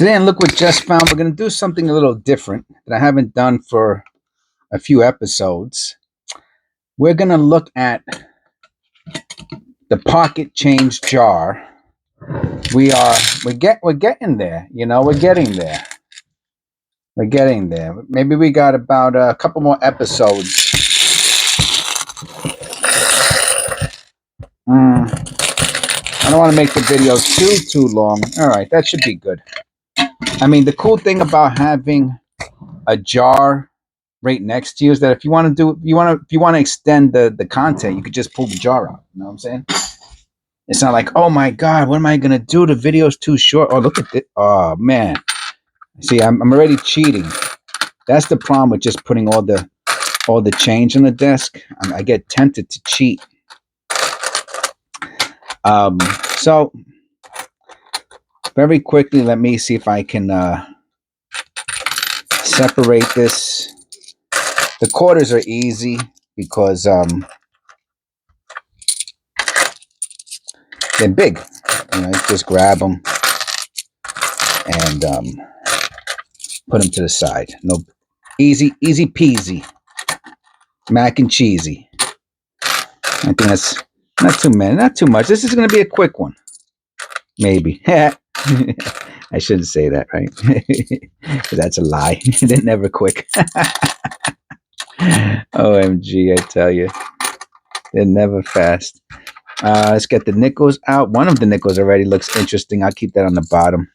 Today on Look What Just Found, we're going to do something a little different that I haven't done for a few episodes. We're going to look at the pocket change jar. We're getting there, you know, we're getting there. We're getting there. Maybe we got about a couple more episodes. I don't want to make the video too long. All right, that should be good. I mean, the cool thing about having a jar right next to you is that if you want to extend the content, you could just pull the jar out. You know what I'm saying? It's not like, oh my god, what am I gonna do? The video's too short. Oh, look at this. Oh man, see, I'm already cheating. That's the problem with just putting all the change on the desk. I get tempted to cheat. So very quickly, let me see if I can separate this. The quarters are easy because they're big. You know, just grab them and put them to the side. No, easy peasy, mac and cheesy. I think that's not too much. This is going to be a quick one, maybe. I shouldn't say that, right? That's a lie. They're never quick. OMG, I tell you, they're never fast. Let's get the nickels out. One of the nickels already looks interesting. I'll keep that on the bottom.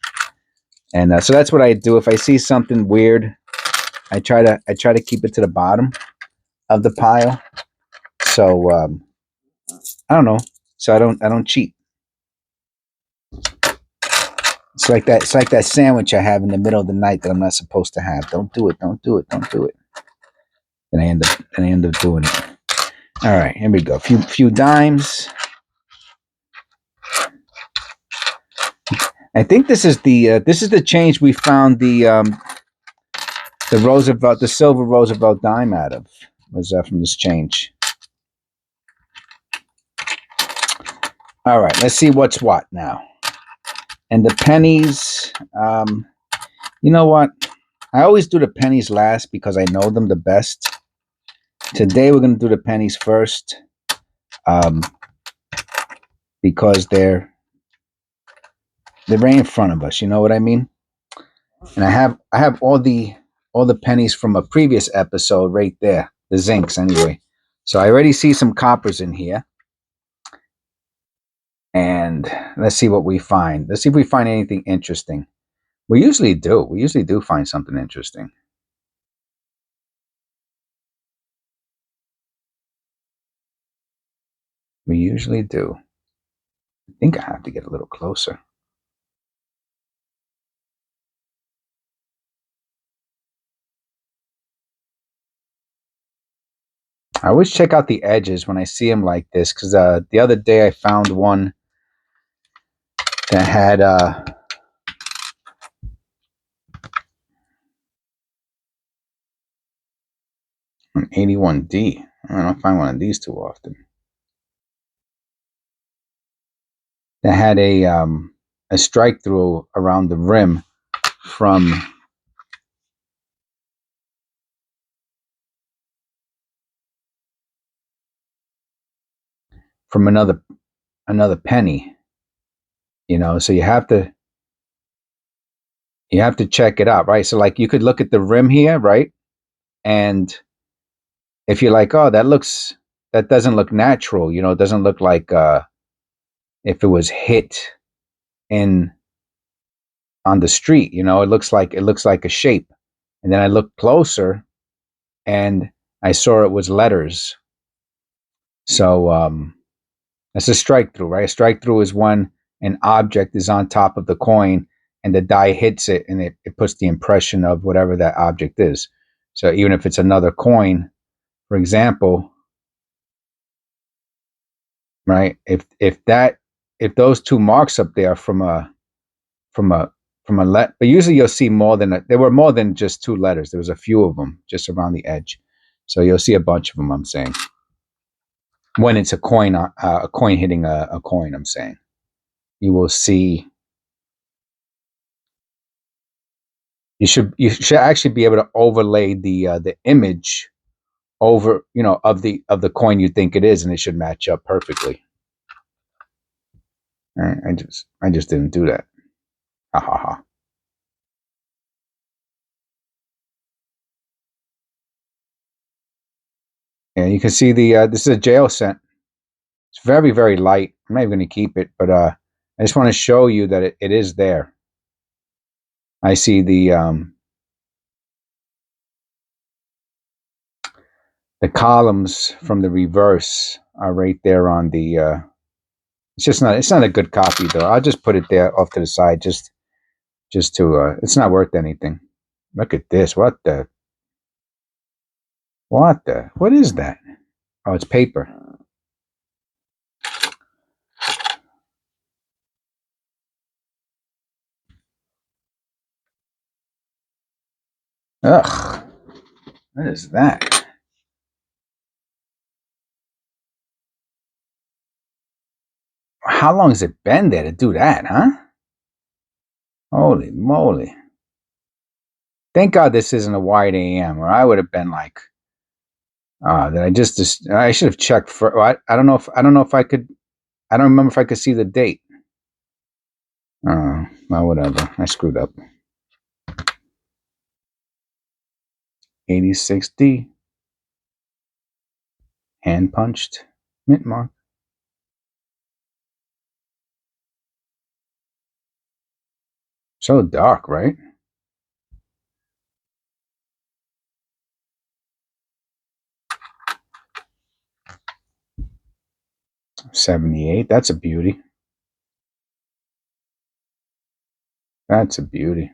And so that's what I do. If I see something weird, I try to keep it to the bottom of the pile. So I don't know. So I don't cheat. It's like that sandwich I have in the middle of the night that I'm not supposed to have. Don't do it. Don't do it. Don't do it. And I end up doing it. All right, here we go. Few dimes. I think this is the change we found the Roosevelt, the silver Roosevelt dime out of, was from this change. All right, let's see what's what now. And the pennies, you know what? I always do the pennies last because I know them the best. Today we're going to do the pennies first, because they're right in front of us. You know what I mean? And I have all the pennies from a previous episode right there, the zincs anyway. So I already see some coppers in here. And let's see what we find. Let's see if we find anything interesting. We usually do. We usually do find something interesting. We usually do. I think I have to get a little closer. I always check out the edges when I see them like this, because the other day I found one that had an 81D. I don't find one of these too often. That had a strike through around the rim from another penny. You know, so you have to check it out, right? So like you could look at the rim here, right? And if you're like, oh, that doesn't look natural, you know, it doesn't look like if it was hit on the street, you know, it looks like a shape. And then I looked closer and I saw it was letters. So that's a strike through, right? A strike through is when an object is on top of the coin and the die hits it and it puts the impression of whatever that object is. So even if it's another coin, for example, right? If those two marks up there from a but usually you'll see more than there were more than just two letters. There was a few of them just around the edge. So you'll see a bunch of them, I'm saying. When it's a coin hitting a coin, I'm saying. You will see You should actually be able to overlay the image over, of the coin you think it is, and it should match up perfectly. I just didn't do that. Ha ha ha. Yeah, you can see this is a jail scent. It's very, very light. I'm not even going to keep it, but I just want to show you that it is there. I see the columns from the reverse are right there on the. It's not a good copy though. I'll just put it there off to the side, just to. It's not worth anything. Look at this. What the? What the? What is that? Oh, it's paper. Ugh. What is that? How long has it been there to do that, huh? Holy moly. Thank God this isn't a wide AM, or I would have been like, that I should have checked for. I don't know if I could. I don't remember if I could see the date. Well, whatever. I screwed up. 86D. Hand punched. Mint mark. So dark, right? '78. That's a beauty. That's a beauty.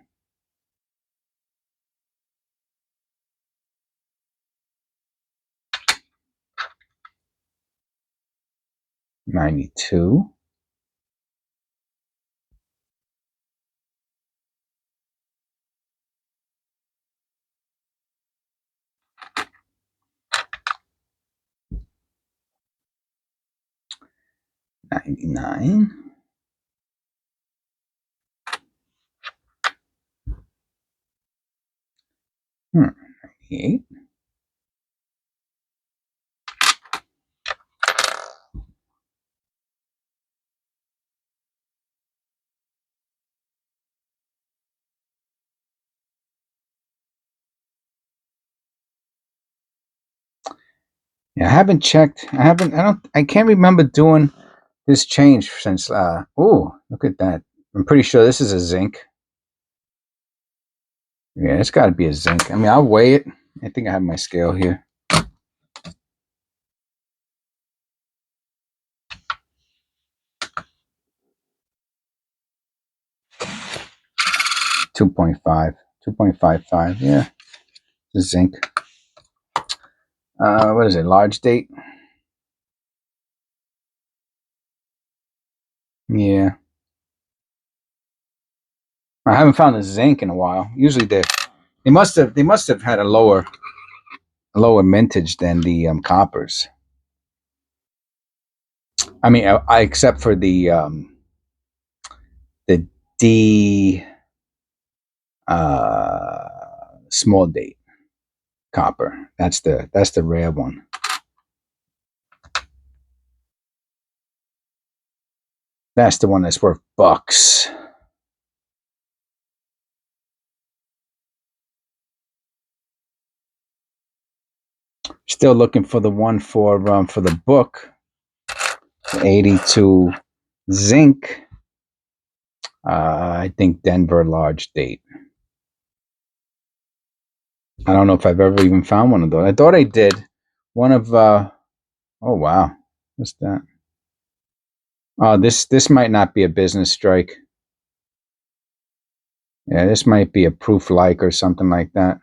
'92. '99. 98. Yeah, I haven't checked. I can't remember doing this change since. Oh, look at that. I'm pretty sure this is a zinc. Yeah, it's got to be a zinc. I mean, I'll weigh it. I think I have my scale here. 2.5. 2.55. Yeah, it's zinc. What is it? Large date? Yeah. I haven't found a zinc in a while. Usually they must have had a lower mintage than the coppers. I mean, except for the D small date copper. That's the rare one. That's the one that's worth bucks. Still looking for the one for the book. 82 zinc. I think Denver large date. I don't know if I've ever even found one of those. I thought I did. One of oh wow, what's that? Oh, this might not be a business strike. Yeah, this might be a proof like or something like that.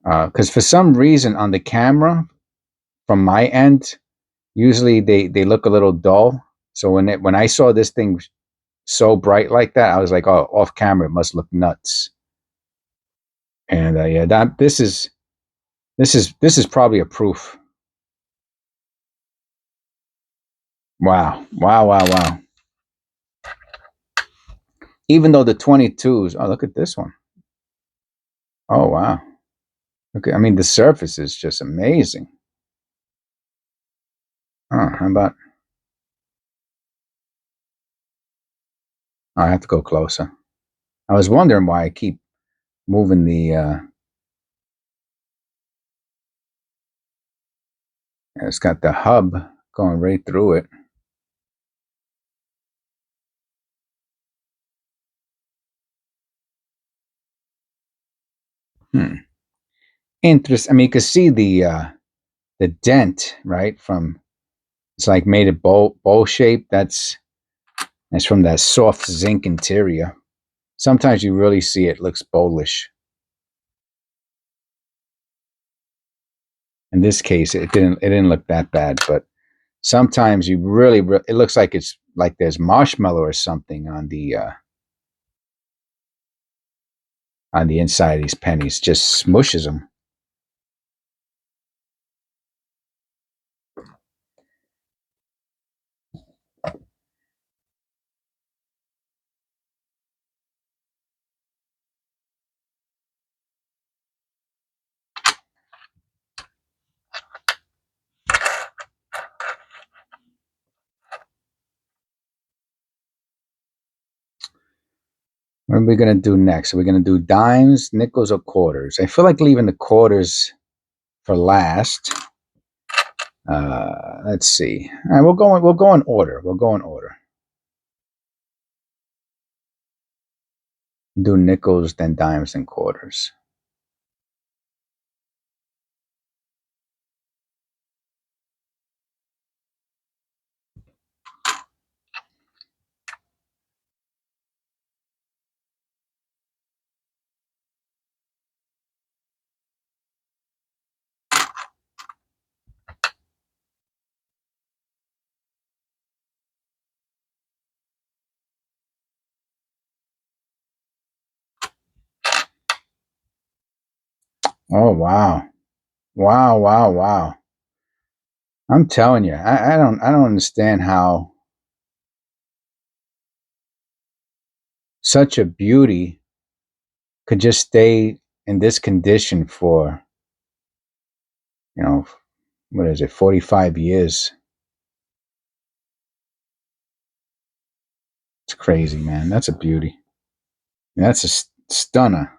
Because for some reason on the camera from my end, usually they look a little dull. So when I saw this thing so bright like that, I was like, oh, off camera it must look nuts. And yeah, this is probably a proof. Wow, wow, wow, wow. Even though the 22s, oh, look at this one. Oh, wow. Okay, I mean, the surface is just amazing. Oh, how about? Oh, I have to go closer. I was wondering why I keep moving the. It's got the hub going right through it. Interesting. I mean, you can see the dent, right? From it's like made a bowl shape. That's from that soft zinc interior. Sometimes you really see it looks bowlish. In this case, it didn't look that bad, but sometimes you really it looks like it's like there's marshmallow or something on the inside of these pennies. Just smushes them. What are we gonna do next? Are we gonna do dimes, nickels, or quarters? I feel like leaving the quarters for last. Let's see. All right, we'll go in order. We'll go in order. Do nickels, then dimes, and quarters. Oh wow. Wow, wow, wow. I'm telling you, I don't understand how such a beauty could just stay in this condition for, you know, what is it, 45 years. It's crazy, man. That's a beauty. That's a stunner.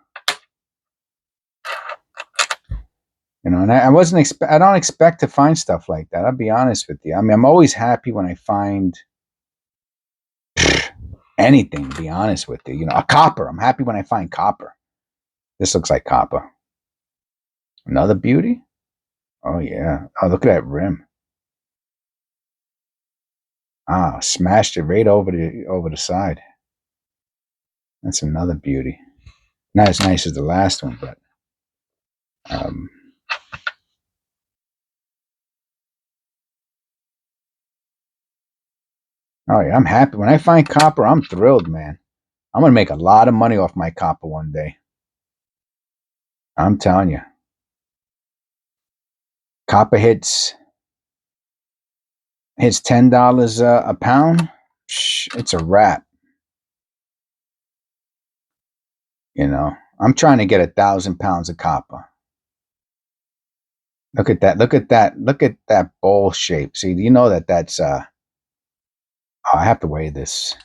You know, and I wasn't I don't expect to find stuff like that. I'll be honest with you. I mean, I'm always happy when I find anything, to be honest with you. You know, a copper. I'm happy when I find copper. This looks like copper. Another beauty? Oh yeah. Oh, look at that rim. Ah, smashed it right over the side. That's another beauty. Not as nice as the last one, but um, oh yeah, I'm happy when I find copper. I'm thrilled, man. I'm gonna make a lot of money off my copper one day. I'm telling you, copper hits $10 a pound. It's a wrap. You know, I'm trying to get 1,000 pounds of copper. Look at that! Look at that! Look at that bowl shape. See, you know that's oh, I have to weigh this.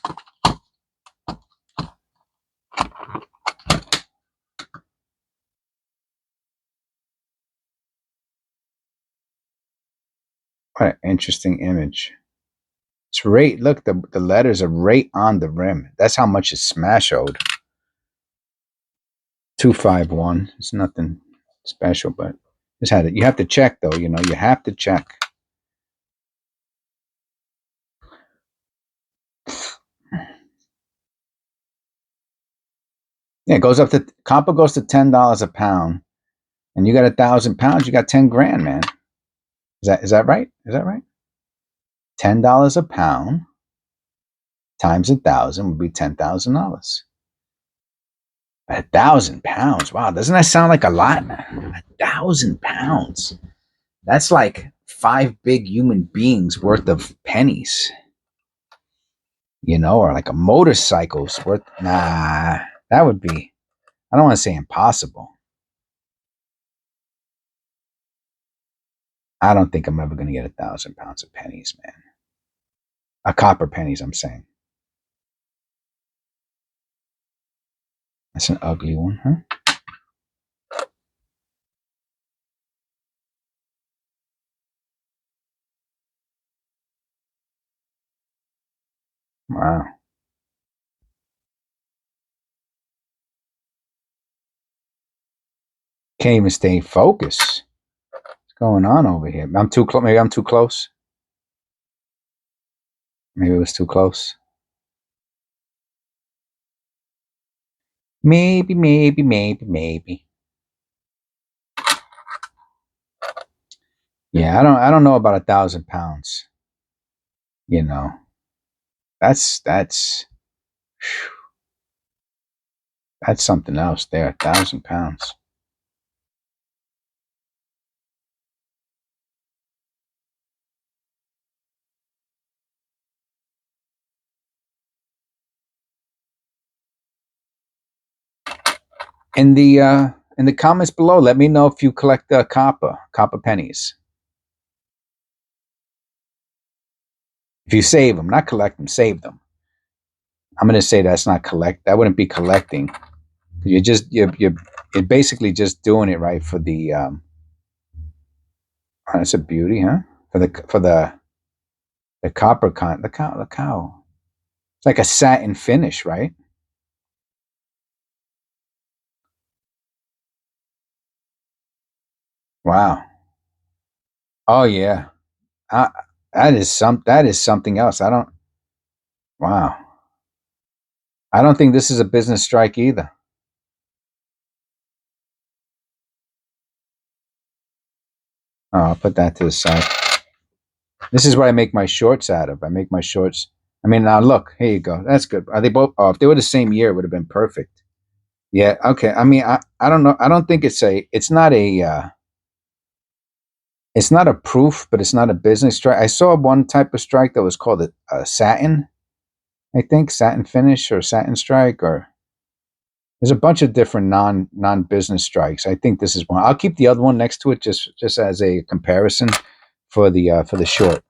What an interesting image. It's right. Look, the letters are right on the rim. That's how much it's smashed. 251. It's nothing special, but just had it. You have to check though. You know, you have to check. Yeah, it goes up to copper goes to $10 a pound, and you got 1,000 pounds. You got 10 grand, man. Is that right? Is that right? $10 a pound times 1,000 would be $10,000. 1,000 pounds. Wow, doesn't that sound like a lot, man? 1,000 pounds. That's like 5 big human beings worth of pennies. you know, or like a motorcycle's worth. Nah, that would be. I don't want to say impossible. I don't think I'm ever going to get 1,000 pounds of pennies, man. A copper pennies, I'm saying. That's an ugly one, huh? Wow. Can't even stay focused. What's going on over here? I'm too close. Maybe I'm too close. Maybe it was too close. Maybe. Yeah, I don't know about 1,000 pounds. You know, that's that's something else there. 1,000 pounds. In the comments below, let me know if you collect copper pennies. If you save them, not collect them, save them. I'm gonna say that's not collect. That wouldn't be collecting. You're basically just doing it right for the. Oh, that's a beauty, huh? For the copper the cow. It's like a satin finish, right? Wow. Oh yeah. Uh, that is something else. I don't. Wow. I don't think this is a business strike either. Oh, I'll put that to the side. This is what I make my shorts out of. I make my shorts. I mean, now look, here you go. That's good. Are they both? Oh, if they were the same year, it would have been perfect. Yeah. Okay. I mean, I don't know. I don't think it's not a. It's not a proof, but it's not a business strike. I saw one type of strike that was called a satin. I think satin finish or satin strike, or there's a bunch of different non business strikes. I think this is one. I'll keep the other one next to it just as a comparison for the short.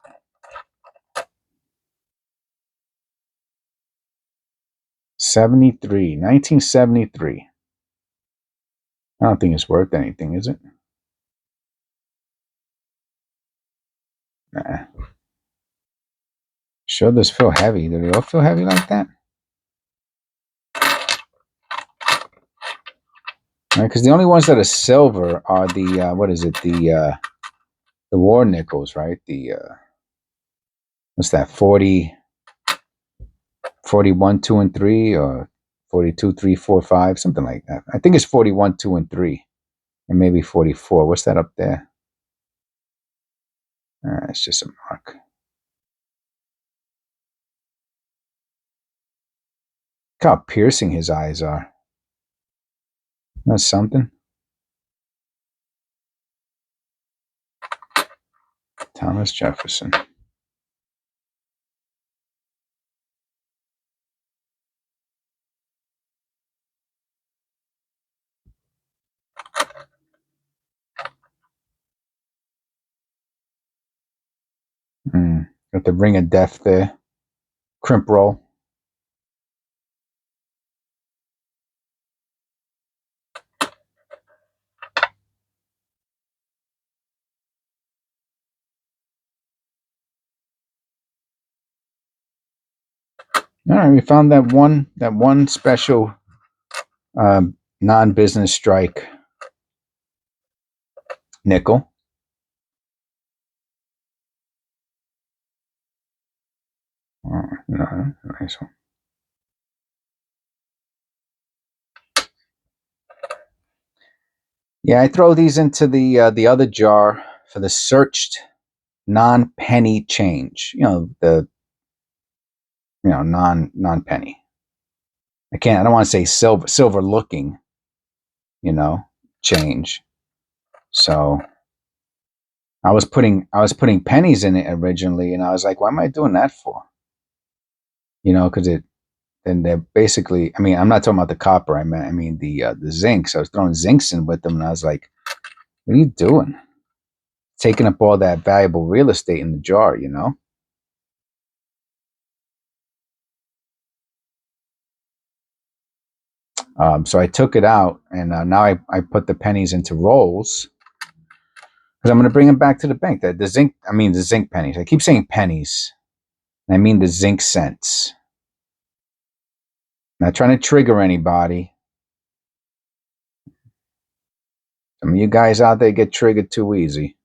73, 1973. I don't think it's worth anything, is it? Nah. Sure does feel heavy. Do they all feel heavy like that? Because the only ones that are silver are the what is it? The war nickels, right? The what's that? 40, 41, 2, and 3, or 42, 3, 4, 5, something like that. I think it's 41, 2, and 3, and maybe 44. What's that up there? It's just a mark. Look how piercing his eyes are. That's something. Thomas Jefferson. Got the ring of death there. Crimp roll. All right, we found that one special non-business strike nickel. No, nice one. Yeah, I throw these into the other jar for the searched non-penny change. Non-penny. I don't want to say silver looking, change. So I was putting pennies in it originally, and I was like, why am I doing that for? You know, because then they're basically. I mean, I'm not talking about the copper. I mean the zinc. So I was throwing zincs in with them, and I was like, "What are you doing? Taking up all that valuable real estate in the jar?" You know. So I took it out, and now I put the pennies into rolls because I'm going to bring them back to the bank. The zinc. I mean the zinc pennies. I keep saying pennies. I mean the zinc cents. Not trying to trigger anybody. Some of you guys out there get triggered too easy.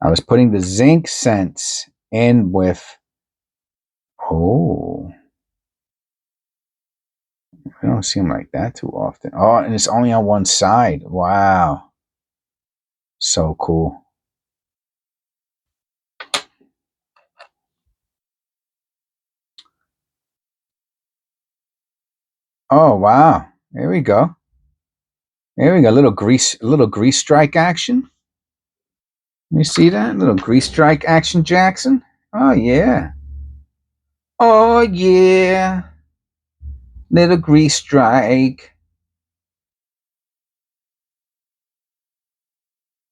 I was putting the zinc cents in with, oh, I don't see them like that too often. Oh, and it's only on one side. Wow. So cool. Oh, wow. There we go. There we go. A little grease strike action. You see that? A little grease strike action, Jackson. Oh, yeah. Oh, yeah. Little grease strike.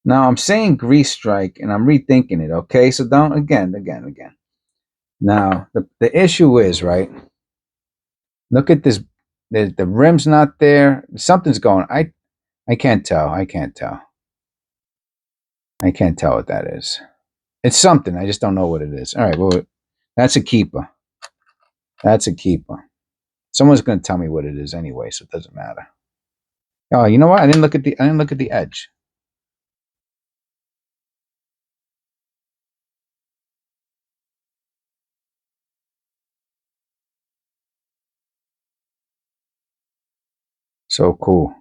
Now I'm saying grease strike and I'm rethinking it, okay? So don't again. Now the issue is, right? Look at this. The rim's not there. Something's going. I can't tell. I can't tell. I can't tell what that is. It's something. I just don't know what it is. All right. Well, that's a keeper. That's a keeper. Someone's going to tell me what it is anyway, so it doesn't matter. Oh, you know what? I didn't look at the edge. So cool.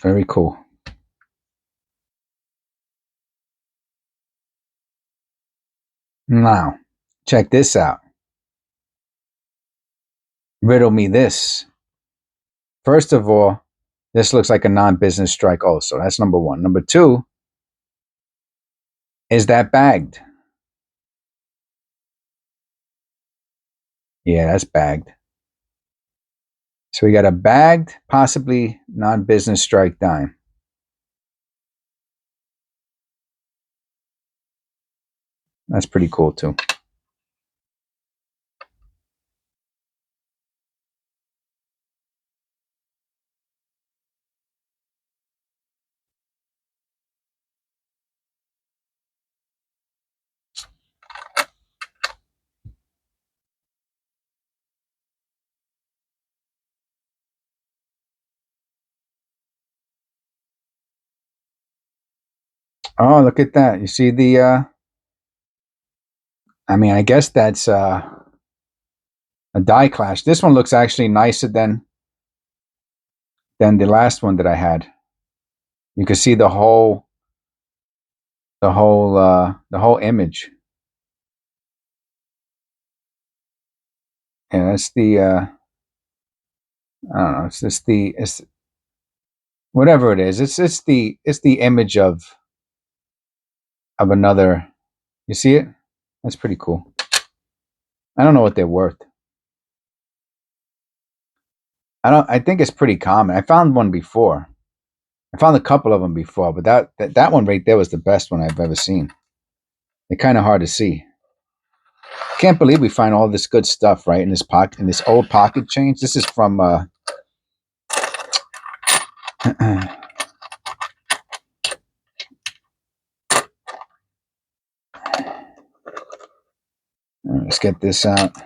Very cool. Now, check this out. Riddle me this. First of all, this looks like a non-business strike also. That's number one. Number two, is that bagged? Yeah, that's bagged. So we got a bagged, possibly non-business strike dime. That's pretty cool too. Oh, look at that. You see the I mean, I guess that's a die clash. This one looks actually nicer than the last one that I had. You can see the whole image. Yeah, that's the I don't know, it's just it's whatever it is. It's the image of another. You see it? That's pretty cool. I don't know what they're worth. I think it's pretty common. I found one before. I found a couple of them before, but that one right there was the best one I've ever seen. They're kind of hard to see. Can't believe we find all this good stuff right in this pocket, in this old pocket change. This is from let's get this out.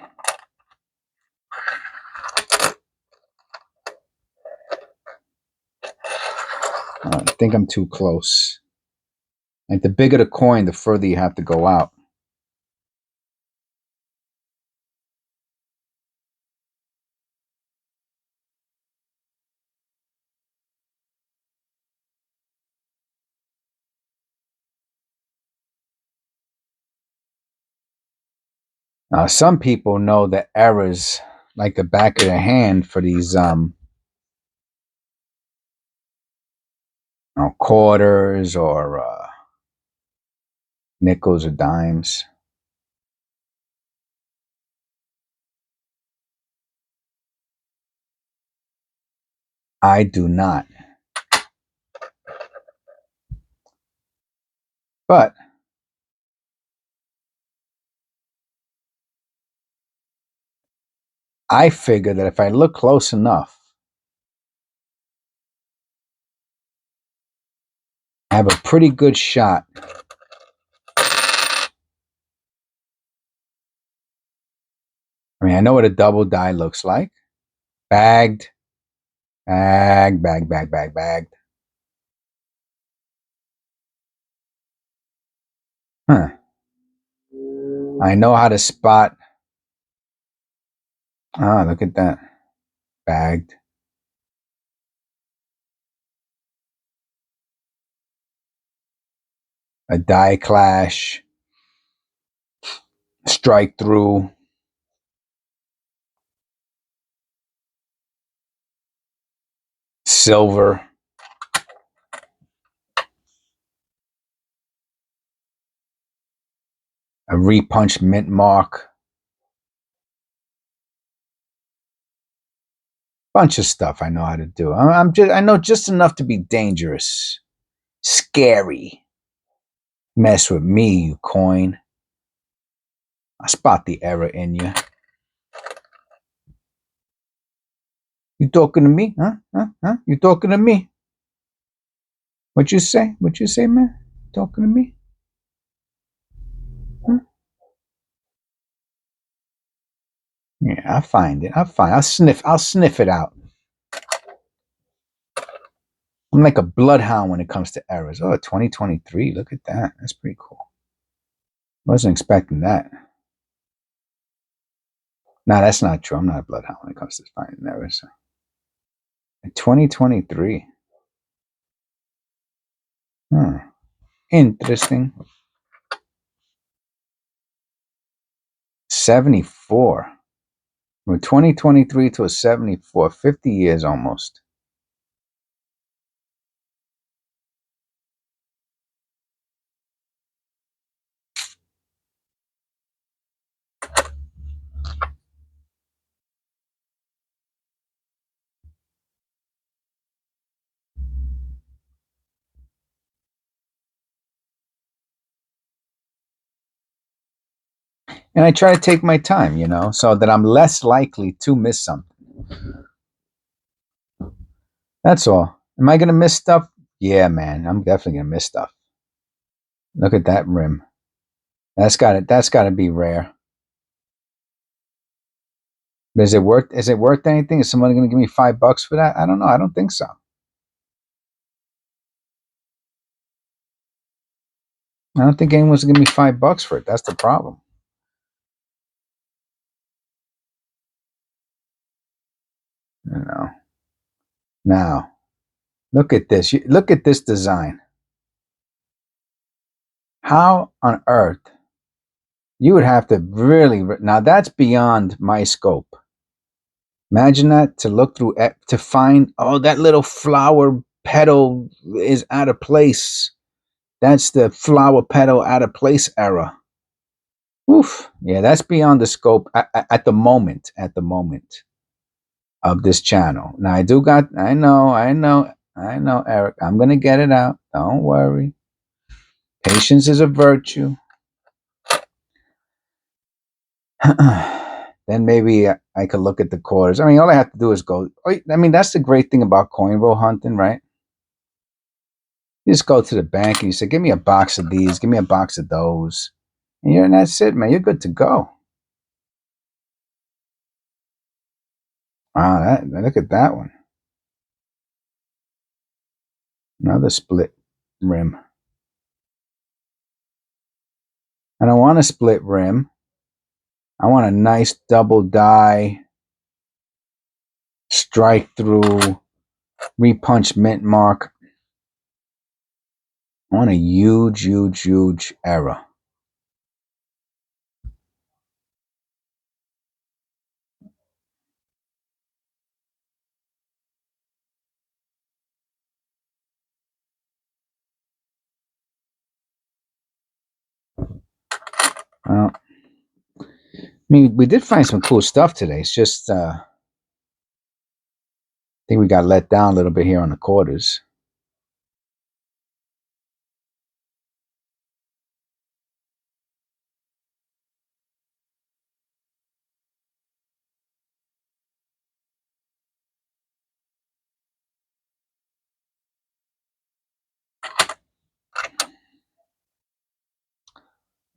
I think I'm too close. Like the bigger the coin, the further you have to go out. Now, some people know the errors like the back of their hand for these quarters or nickels or dimes. I do not. But I figure that if I look close enough, I have a pretty good shot. I mean, I know what a double die looks like. Bagged, bagged. Huh. I know how to spot. Ah, look at that. Bagged. A die clash. Strike through. Silver. A repunch mint mark. Bunch of stuff I know how to do. I know just enough to be dangerous. Scary. Mess with me, you coin. I spot the error in you. You talking to me? Huh? You talking to me? What you say? What you say, man? Talking to me? Huh? Yeah, I'll find it. I'll sniff it out. I'm like a bloodhound when it comes to errors. Oh, 2023. Look at that. That's pretty cool. Wasn't expecting that. No, that's not true. I'm not a bloodhound when it comes to finding errors. 2023. Interesting. 74. From 2023 to a 74. 50 years almost. And I try to take my time, so that I'm less likely to miss something. That's all. Am I going to miss stuff? Yeah, man. I'm definitely going to miss stuff. Look at that rim. That's got to be rare. But is it worth anything? Is somebody going to give me $5 for that? I don't know. I don't think so. I don't think anyone's going to give me $5 for it. That's the problem. Now, look at this. Look at this design. How on earth you would have to really, now that's beyond my scope. Imagine that, to look through, to find, oh, that little flower petal is out of place. That's the flower petal out of place error. Oof. Yeah, that's beyond the scope at the moment. At the moment of this channel. Now I know, Eric. I'm gonna get it out. Don't worry. Patience is a virtue. Then maybe I could look at the quarters. I mean, all I have to do is go. I mean, that's the great thing about coin roll hunting, right? You just go to the bank and you say, "Give me a box of these. Give me a box of those," and that's it, man. You're good to go. Wow, look at that one. Another split rim. I don't want a split rim. I want a nice double die, strike through, repunch mint mark. I want a huge error. Well, I mean, we did find some cool stuff today. It's just, I think we got let down a little bit here on the quarters.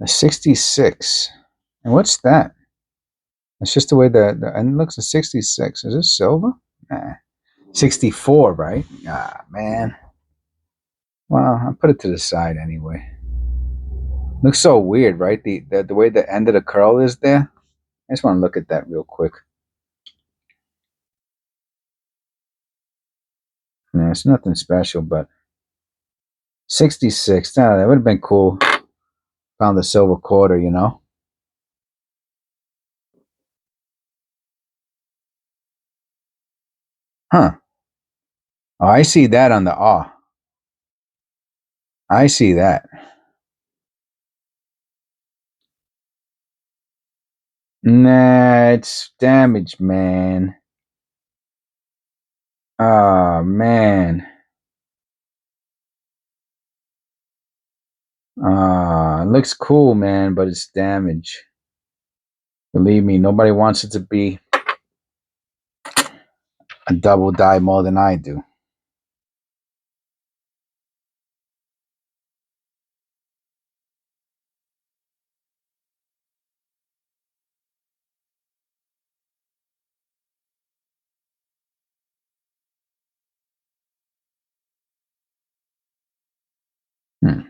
A 66. And what's that? It's just the way the and it looks a 66. Is it silver? Nah. 64, right? Ah, man. Well, I'll put it to the side anyway. Looks so weird, right? The way the end of the curl is there. I just want to look at that real quick. No, it's nothing special, but 66. Nah, that would have been cool. Found the silver quarter, you know? Huh. Oh, I see that on the awe. I see that. Nah, it's damaged, man. Oh, man. It looks cool, man, but it's damaged. Believe me, nobody wants it to be a double die more than I do. Hmm.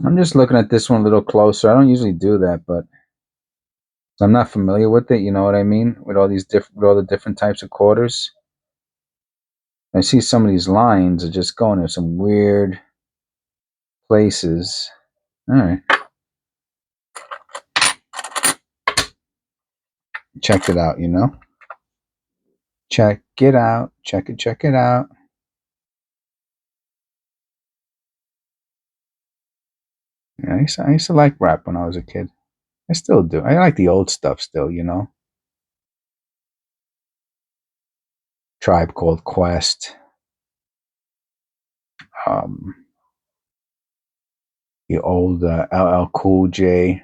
I'm just looking at this one a little closer. I don't usually do that, but I'm not familiar with it. You know what I mean? With all these with all the different types of quarters. I see some of these lines are just going to some weird places. All right, check it out. You know, check it out. Check it out. Yeah, I used to like rap when I was a kid. I still do. I like the old stuff still. You know, Tribe Called Quest. Um, the old LL Cool J.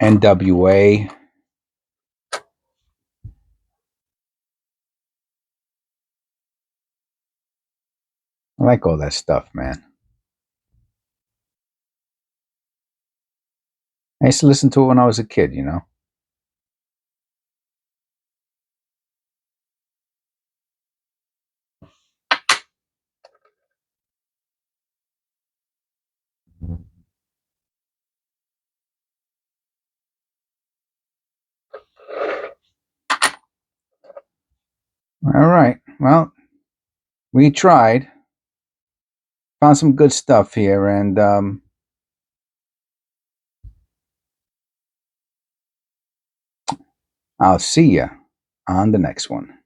NWA. I like all that stuff, man. I used to listen to it when I was a kid, you know. All right. Well, we tried. Found some good stuff here, and I'll see you on the next one.